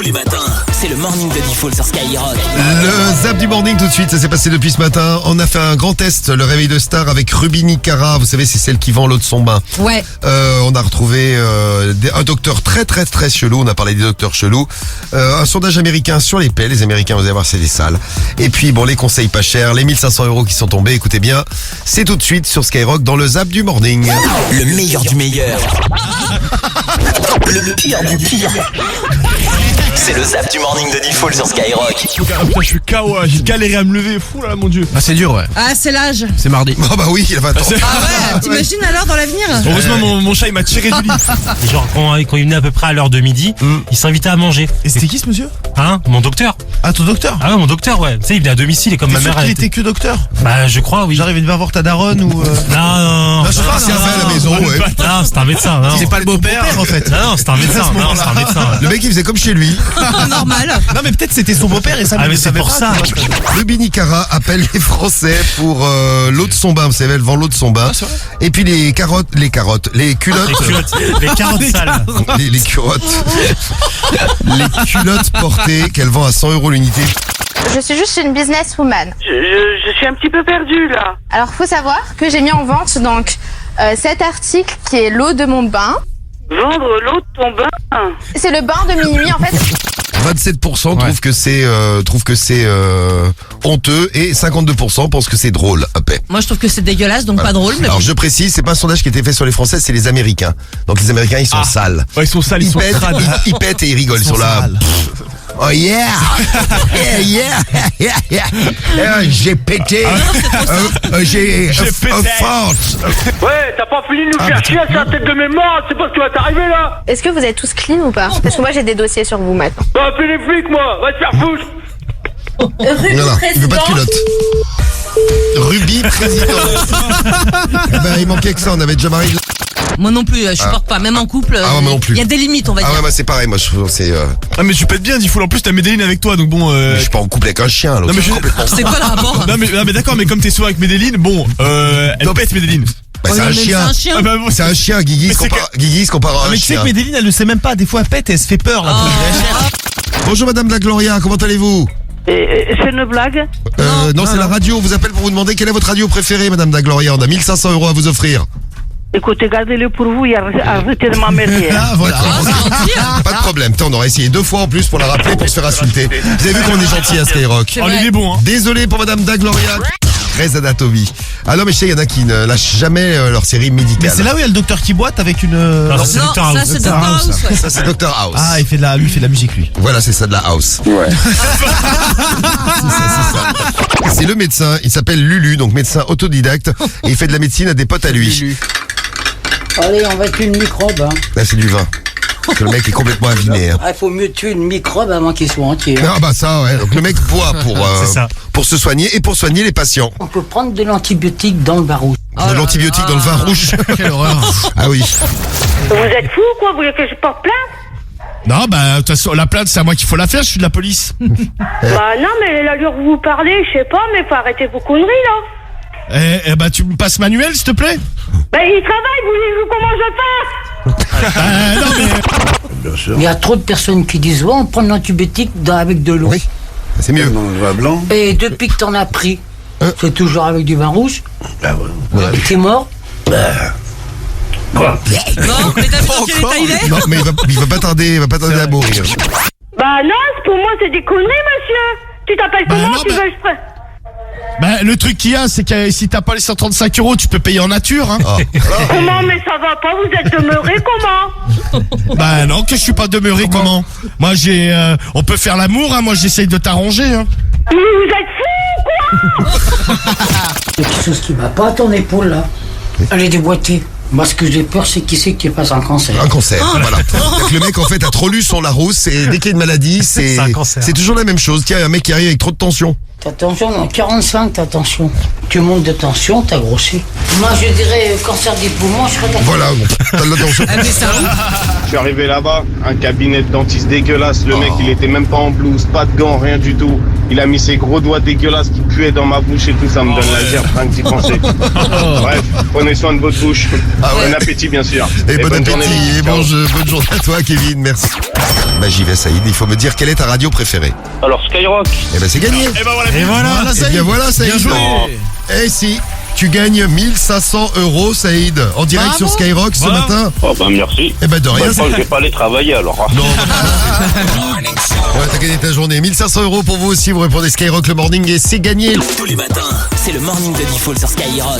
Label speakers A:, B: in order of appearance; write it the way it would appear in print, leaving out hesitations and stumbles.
A: Tous les matins, c'est le morning de Diffoul sur Skyrock.
B: Le zap du morning tout de suite, ça s'est passé depuis ce matin. On a fait un grand test, le réveil de star avec Ruby Nicara. Vous savez, c'est celle qui vend l'eau de son bain.
C: Ouais.
B: On a retrouvé un docteur très chelou. On a parlé des docteurs chelous. Un sondage américain sur les paix. Les Américains, vous allez voir, c'est des salles. Et puis, bon, les conseils pas chers, les 1500 € qui sont tombés. Écoutez bien, c'est tout de suite sur Skyrock dans le zap du morning.
A: Le meilleur du meilleur. Le pire du pire. C'est le zap du morning de Diffoul sur Skyrock.
D: Putain, je suis KO, j'ai galéré à me lever, fou là, mon dieu.
E: Ah, c'est dur, ouais.
C: Ah, c'est l'âge.
E: C'est mardi.
B: Oh bah oui, il a 20 ans.
C: Ah ouais, t'imagines alors dans l'avenir?
D: Heureusement, mon chat il m'a tiré du lit.
F: Genre quand il venait à peu près à l'heure de midi, il s'invitait à manger.
D: Et c'était qui ce monsieur?
F: Hein? Mon docteur.
D: Ah, ton docteur?
F: Ah ouais, mon docteur, ouais. Tu sais, il venait à domicile et comme
D: T'es
F: ma
D: sûr
F: mère
D: qu'il
F: elle
D: était que docteur?
F: Bah, je crois, oui.
D: Genre il venait voir ta daronne ou
F: Non,
B: Je sais pas, c'est un fait à la maison, ouais.
F: Non, c'est un médecin. Non,
D: C'est pas le beau-père en fait.
F: non, c'est un médecin. Non, c'est un médecin.
B: Le mec, il faisait comme chez lui.
C: Normal.
D: Non mais peut-être c'était son beau-père et ça
F: Ah,
D: ne
F: mais
D: le
F: c'est
D: savait
F: pour
D: pas,
F: ça.
D: tu vois.
B: Ruby Nicara appelle les Français pour l'eau de son bain. Vous savez, elle vend l'eau de son bain.
D: c'est vrai.
B: Et puis les culottes,
F: Les culottes, les carottes sales.
B: les culottes, les culottes portées qu'elle vend à 100 € l'unité.
G: Je suis juste une businesswoman.
H: Je suis un petit peu perdue là.
G: Alors, faut savoir que j'ai mis en vente donc cet article qui est l'eau de mon bain.
H: Vendre l'eau de ton bain.
G: C'est le bain de minuit en fait.
B: 27% trouvent que c'est honteux et 52% pensent que c'est drôle à paix.
C: Moi, je trouve que c'est dégueulasse, donc pas drôle. Mais
B: Alors
C: bon.
B: je précise, c'est pas un sondage qui a été fait sur les Français, c'est les Américains. Donc les Américains, ils sont sales.
D: Ouais, ils sont sales, ils
B: Ils
D: sont
B: pètent,
D: crades.
B: ils pètent et ils rigolent. Ils sont là. Oh yeah, yeah. J'ai pété. J'ai
D: pété.
B: force.
H: Ouais, t'as pas fini de nous faire chier sur la tête de mémoire, c'est pas ce qui va t'arriver là.
G: Est-ce que vous êtes tous clean ou pas? Parce que moi j'ai des dossiers sur vous maintenant.
H: Va appeler les flics moi, va te faire foutre.
B: Non, il veut pas de culotte. Ruby président. Eh ben, il manquait que ça, on avait déjà marié.
C: Moi non plus, je supporte pas. Même en couple,
B: Ah ouais, moi non plus.
C: il y a des limites, on va
B: Ah
C: dire.
B: ouais, moi c'est pareil, moi je trouve que c'est.
D: Ah mais tu pètes bien, Diffoul. En plus t'as Medellin avec toi, donc bon.
B: Je suis pas en couple avec un chien, l'autre.
D: Non, mais je-
B: complètement.
C: C'est quoi le rapport?
D: Non mais d'accord, mais comme t'es souvent avec Medellin, bon, elle
B: Non.
D: pète Medellin.
B: Bah, c'est
C: Ouais,
B: un
C: mais
B: chien.
C: C'est un chien.
D: Ah bah bon,
B: C'est un chien, Guigui
D: Mais
B: se
D: c'est
B: compare à
D: Ah,
B: un
D: mais tu sais
B: chien.
D: que Medellin elle le sait même pas, des fois elle pète et elle se fait peur là.
B: Bonjour Madame la Gloria, comment allez-vous?
H: C'est une blague.
B: Non, c'est la radio, on vous appelle pour vous demander quelle est votre radio préférée Madame la Gloria. On a 1500 € à vous offrir.
H: Écoutez, gardez-le pour vous et arrêtez de m'emmerder.
D: Ah voilà.
C: Ah, c'est gentil.
B: Pas de problème, on aurait essayé 2 fois en plus pour la rappeler pour se faire insulter. Vous avez vu qu'on est gentil à Skyrock.
C: C'est
D: Oh
C: vrai.
D: il est bon hein.
B: Désolé pour Madame Dagloria. Très Adatobi. Ah non mais je sais, il y en a qui ne lâchent jamais leur série
D: Mais
B: médicale.
D: c'est là où il y a le docteur qui boite avec une.
F: Non,
C: Non,
F: c'est Dr.
C: ça
F: House.
C: c'est Dr. House. Ouais.
B: Ça c'est Dr House.
D: Ah, lui il fait de la musique lui.
B: Voilà, c'est ça de la house. Ouais. C'est le médecin, il s'appelle Lulu, donc médecin autodidacte, et il fait de la médecine à des potes à lui.
I: Allez, on va tuer une microbe. Hein.
B: Là c'est du vin. Parce que le mec est complètement aviné. Hein.
I: Ah, il faut mieux tuer une microbe avant qu'il soit entier. Hein.
B: Ah bah ça ouais, donc le mec boit
F: C'est ça.
B: pour se soigner et pour soigner les patients.
I: On peut prendre de l'antibiotique dans le vin rouge.
B: De l'antibiotique dans le vin rouge.
D: Quelle horreur.
B: Ah oui.
H: Vous êtes fous quoi, vous voulez que je porte plainte?
D: Non bah de toute façon la plainte c'est à moi qu'il faut la faire, je suis de la police.
H: Bah non, mais l'allure où vous parlez, je sais pas, mais faut arrêter vos conneries là.
D: Eh bah tu me passes Manuel s'il te plaît.
H: Bah il travaille, vous voulez comment je fasse?
D: Non mais.
I: Il y a trop de personnes qui disent ouais, on prend de l'antibiotique avec de l'eau.
B: Oui. C'est mieux.
I: Et depuis que t'en as pris, c'est toujours avec du vin rouge. T'es mort.
C: Non, mais t'as vu dans quel état il est?
B: Non mais il va pas tarder à mourir.
H: Bah non, pour moi c'est des conneries monsieur. Tu t'appelles
D: Bah
H: comment?
D: non,
H: Tu
D: bah-
H: veux que je prenne?
D: Bah le truc qu'il y a c'est que si t'as pas les 135 €, tu peux payer en nature hein.
B: Ah.
H: Comment? Mais ça va pas, vous êtes demeuré comment?
D: Bah non que je suis pas demeuré comment. Moi j'ai on peut faire l'amour hein, moi j'essaye de t'arranger hein.
H: Mais vous êtes fous quoi?
I: Il y a quelque chose qui va pas à ton épaule là. Elle est déboîtée. Moi ce que j'ai peur c'est qui c'est qui passe un cancer.
B: Un cancer, voilà. Donc, le mec en fait a trop lu son Larousse et dès qu'il y a une maladie, c'est
F: un cancer.
B: c'est toujours la même chose. Tiens, un mec qui arrive avec trop de tension.
I: T'as tension, non, 45 t'as tension. Tu montes de tension, t'as grossi. Moi je dirais cancer des poumons, je serais d'accord.
B: Voilà, bon, t'as de la tension.
C: Ah, mais ça où?
J: Je suis arrivé là-bas, un cabinet de dentiste dégueulasse, le mec il était même pas en blouse, pas de gants, rien du tout.
E: Il a mis ses gros doigts dégueulasses qui puaient dans ma bouche et tout, ça me donne la gerbe, rien que d'y penser. Bref, prenez soin de votre bouche. Bon appétit, bien sûr.
B: Et bon
E: bonne journée.
B: appétit, et
E: Ciao.
B: bonne journée à toi, Kevin, merci. Bah, j'y vais, Saïd, il faut me dire quelle est ta radio préférée.
E: Alors, Skyrock.
B: Eh ben, c'est gagné.
D: Et ben voilà.
F: Et voilà.
B: Eh bien, voilà, Saïd.
D: Bien joué.
B: Eh si, tu gagnes 1500 € Saïd, en direct
C: Bravo.
B: sur Skyrock ce
D: Bravo.
B: matin.
E: Oh, bah, merci.
B: Eh ben, de rien.
E: Je crois que je vais pas aller travailler, alors.
B: Non, ouais, t'as gagné ta journée. 1500 € pour vous aussi, vous répondez Skyrock le morning et c'est gagné.
A: Tous les matins, c'est le morning de Diffoul sur Skyrock.